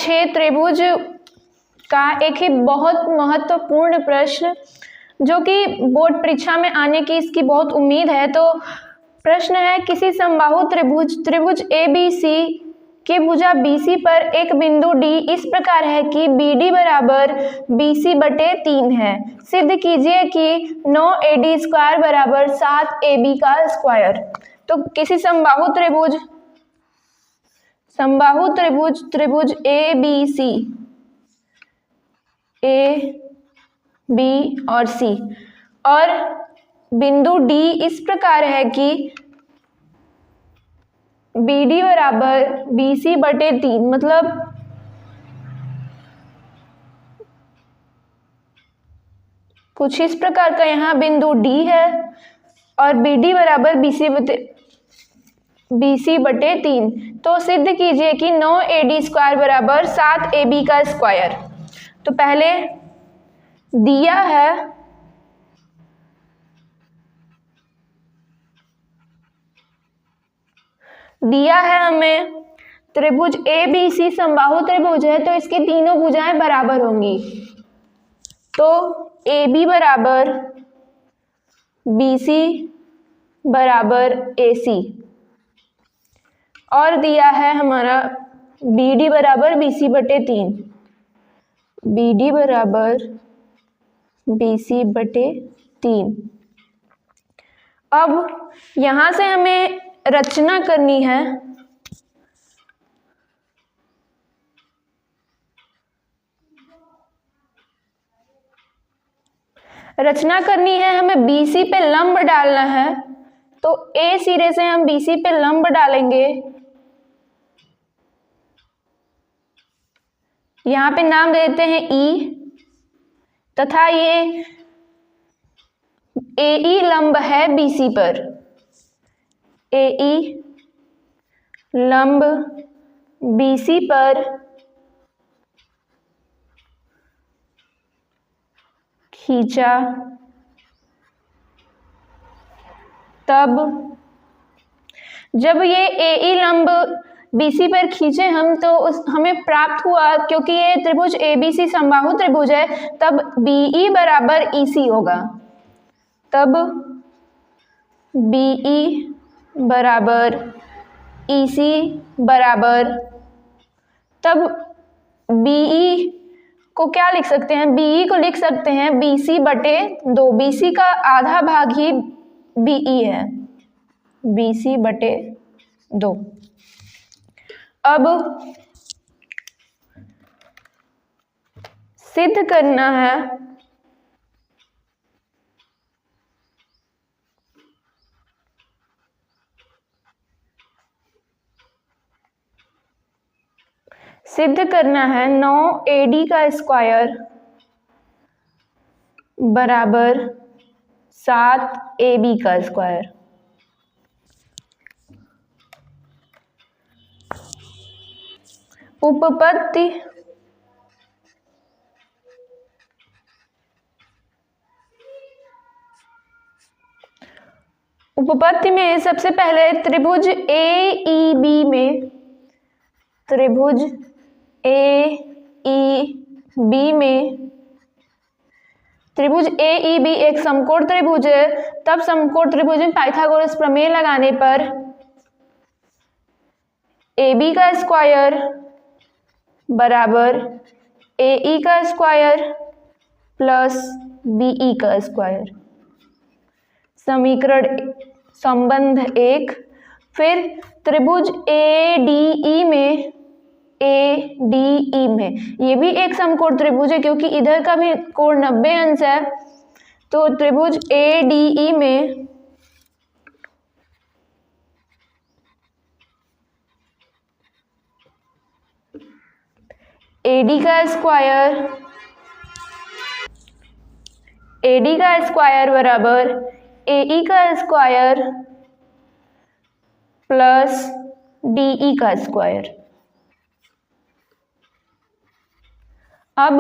6 त्रिभुज का एक ही बहुत महत्वपूर्ण प्रश्न जो कि बोर्ड परीक्षा में आने की इसकी बहुत उम्मीद है। तो प्रश्न है, किसी समबाहु त्रिभुज ABC की भुजा BC पर एक बिंदु D इस प्रकार है कि BD बराबर BC बटे 3 है। सिद्ध कीजिए कि 9AD स्क्वायर बराबर 7AB का स्क्वायर। तो किसी समबाहु त्रिभुज ABC, A, B और C और बिंदु D इस प्रकार है कि BD बराबर BC बटे 3, मतलब कुछ इस प्रकार का यहाँ बिंदु D है और BD बराबर BC बटे 3। तो सिद्ध कीजिए कि 9AD स्क्वायर बराबर 7AB का स्क्वायर। तो पहले दिया है हमें त्रिभुज ABC समबाहु त्रिभुज है, तो इसकी तीनों भुजाएं बराबर होंगी। तो AB बराबर BC बराबर AC और दिया है हमारा BD बराबर BC बटे 3, BD बराबर BC बटे 3। अब यहां से हमें रचना करनी है। हमें BC पे लंब डालना है। तो A सिरे से हम BC पे लंब डालेंगे। यहां पे नाम देते हैं E तथा ये AE लंब है BC पर। AE लंब BC पर खींचा, तब जब ये AE लंब BC पर खींचे हम तो हमें प्राप्त हुआ, क्योंकि ये त्रिभुज ABC समबाहु त्रिभुज है, तब BE बराबर EC होगा। तब BE बराबर EC बराबर, तब BE को क्या लिख सकते हैं? BE को लिख सकते हैं BC बटे 2। BC का आधा भाग ही BE है, BC बटे 2। अब सिद्ध करना है सिद्ध करना है 9AD का स्क्वायर बराबर 7AB का स्क्वायर। उपपत्ति में सबसे पहले त्रिभुज AEB में त्रिभुज AEB एक समकोण त्रिभुज है। तब समकोण त्रिभुज में पाइथागोरस प्रमेय लगाने पर AB का स्क्वायर बराबर AE का स्क्वायर प्लस BE का स्क्वायर। समीकरण संबंध 1। फिर त्रिभुज ADE में ये भी एक समकोण त्रिभुज है, क्योंकि इधर का भी कोण 90 अंश है। तो त्रिभुज ADE में AD का स्क्वायर बराबर AE का स्क्वायर प्लस DE का स्क्वायर। अब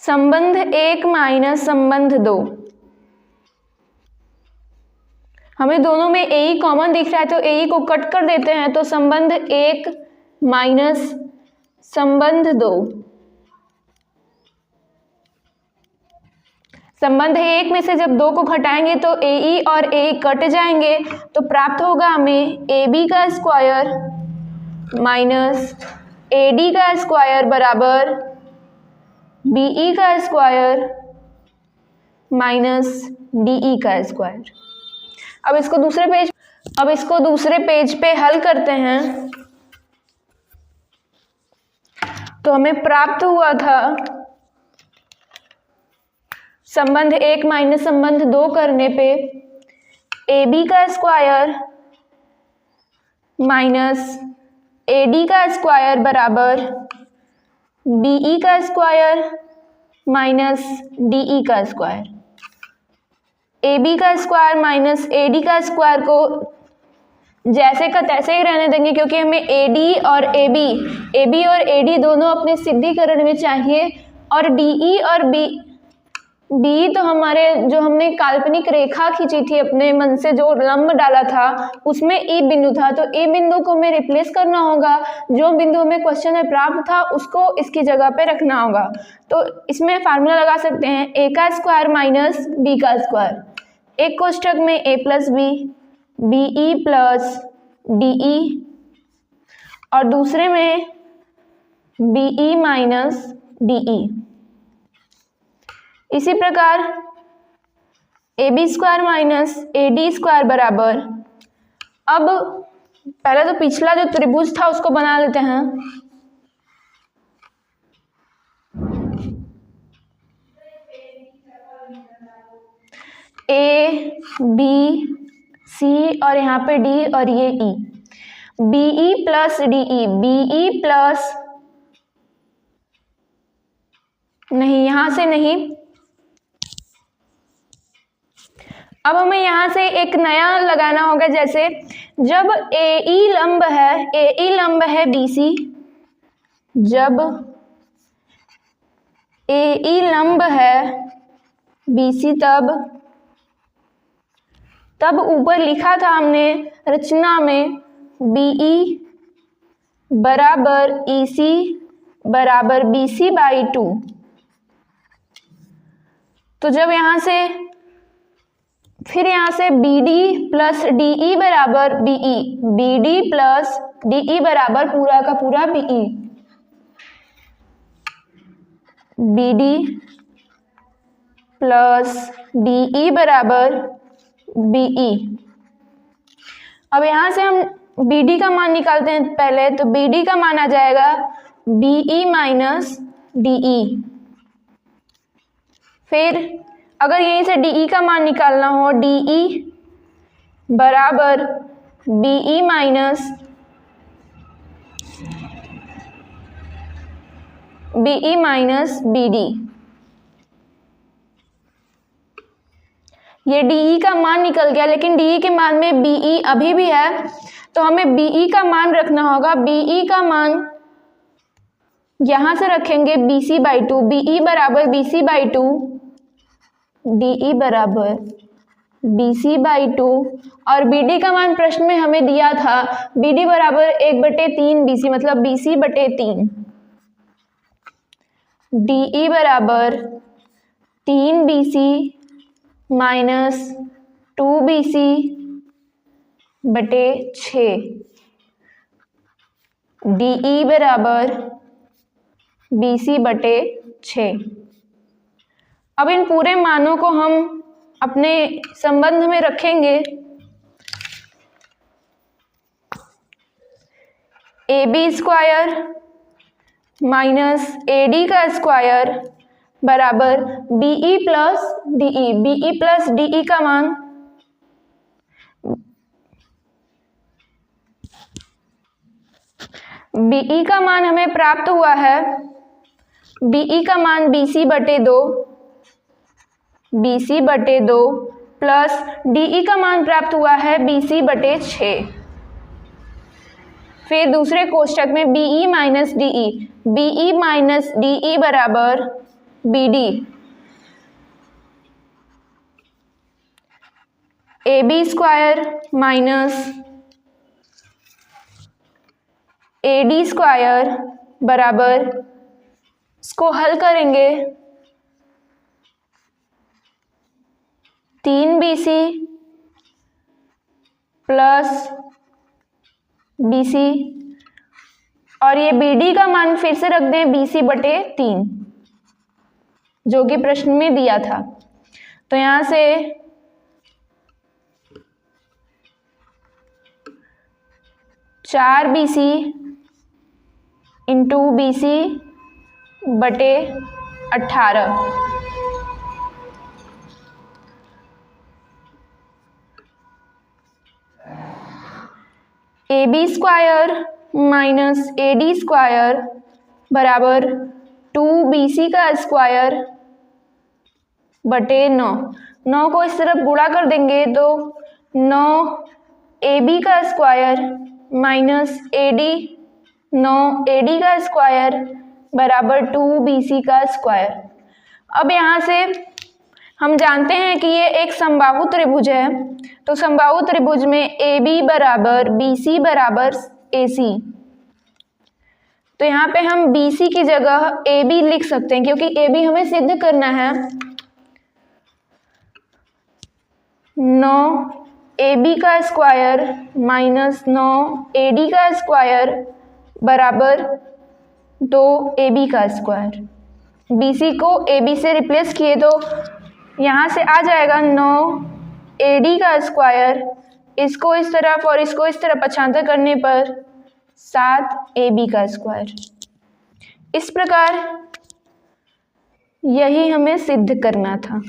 संबंध 1 माइनस संबंध 2 हमें दोनों में ए ई कॉमन दिख रहा है तो ए ई को कट कर देते हैं, तो संबंध 1 माइनस संबंध 2, संबंध 1 में से जब 2 को घटाएंगे तो ए ई और ए कट जाएंगे, तो प्राप्त होगा हमें ए बी का स्क्वायर माइनस ए डी का स्क्वायर बराबर बी ई का स्क्वायर माइनस डी ई का स्क्वायर। अब इसको दूसरे पेज पे हल करते हैं, तो हमें प्राप्त हुआ था संबंध 1 माइनस संबंध 2 करने पे ए बी का स्क्वायर माइनस ए डी का स्क्वायर बराबर बी ई का स्क्वायर माइनस डी ई का स्क्वायर। ए बी का स्क्वायर माइनस ए डी का स्क्वायर को जैसे का तैसे ही रहने देंगे, क्योंकि हमें ए डी और ए बी और ए डी दोनों अपने सिद्धिकरण में चाहिए, और डी ई और बी तो हमारे जो हमने काल्पनिक रेखा खींची थी अपने मन से, जो लंब डाला था उसमें ई बिंदु था, तो ई बिंदु को हमें रिप्लेस करना होगा, जो बिंदु हमें क्वेश्चन में प्राप्त था उसको इसकी जगह पे रखना होगा। तो इसमें फार्मूला लगा सकते हैं ए का स्क्वायर माइनस बी का स्क्वायर, एक कोष्ठक में A plus B E plus D E, और दूसरे में B E minus D E. इसी प्रकार A B square minus A D square बराबर, अब पहले तो पिछला जो त्रिभुज था उसको बना लेते हैं। ए बी सी और यहाँ पे डी और ये E, B E plus D E, B E plus नहीं, यहां से नहीं, अब हमें यहाँ से एक नया लगाना होगा। जैसे जब ए ई लंब है बी सी, जब ए ई लंब है बी सी, तब ऊपर लिखा था हमने रचना में बी ई बराबर ई सी बराबर बी सी बाई 2। तो जब यहाँ से फिर यहाँ से B D plus D E बराबर B E, B D plus D E बराबर पूरा का पूरा B E, B D plus D E बराबर बी ई। अब यहाँ से हम बी डी का मान निकालते हैं पहले, तो बी डी का मान आ जाएगा B E minus D E. फिर अगर यहीं से डी ई का मान निकालना हो, डी ई बराबर B E minus B D. ये डी ई का मान निकल गया, लेकिन डी ई के मान में बी ई अभी भी है, तो हमें बी ई का मान रखना होगा। बी ई का मान यहां से रखेंगे B C by 2, B E बराबर B C by 2, D E बराबर बी सी बाई 2, और बी डी का मान प्रश्न में हमें दिया था बी डी बराबर 1/3 बी सी, मतलब बी सी बटे 3, डी ई बराबर 3 B C minus 2 B C बटे 6, डी ई बराबर बी सी बटे 6। अब इन पूरे मानों को हम अपने संबंध में रखेंगे। A B square minus A D का स्क्वायर बराबर B E plus D E, B E plus D E का मान बी ई का मान हमें प्राप्त हुआ है, बी ई का मान बी सी बटे 2, बी सी बटे 2 प्लस डी ई का मान प्राप्त हुआ है बी सी बटे 6। फिर दूसरे कोष्ठक में B E minus D E, B E minus D E बराबर B D. AB square minus AD square बराबर, इसको हल करेंगे 3BC प्लस BC, और ये BD का मान फिर से रख दें BC/3 जो कि प्रश्न में दिया था। तो यहां से 4BC into BC/18, AB square minus AD square बराबर 2BC का स्क्वायर बटे 9। 9 को इस तरफ गुणा कर देंगे तो 9AB का स्क्वायर माइनस 9AD का स्क्वायर बराबर 2BC का स्क्वायर। अब यहाँ से हम जानते हैं कि ये एक समबाहु त्रिभुज है, तो समबाहु त्रिभुज में AB बराबर BC बराबर AC, तो यहाँ पे हम BC की जगह AB लिख सकते हैं क्योंकि AB हमें सिद्ध करना है। 9AB का स्क्वायर माइनस 9AD का स्क्वायर बराबर 2AB का स्क्वायर। BC को AB से रिप्लेस किए तो यहाँ से आ जाएगा 9AD का स्क्वायर, इसको इस तरफ और इसको इस तरफ पक्षांतर करने पर 7AB का स्क्वायर। इस प्रकार यही हमें सिद्ध करना था।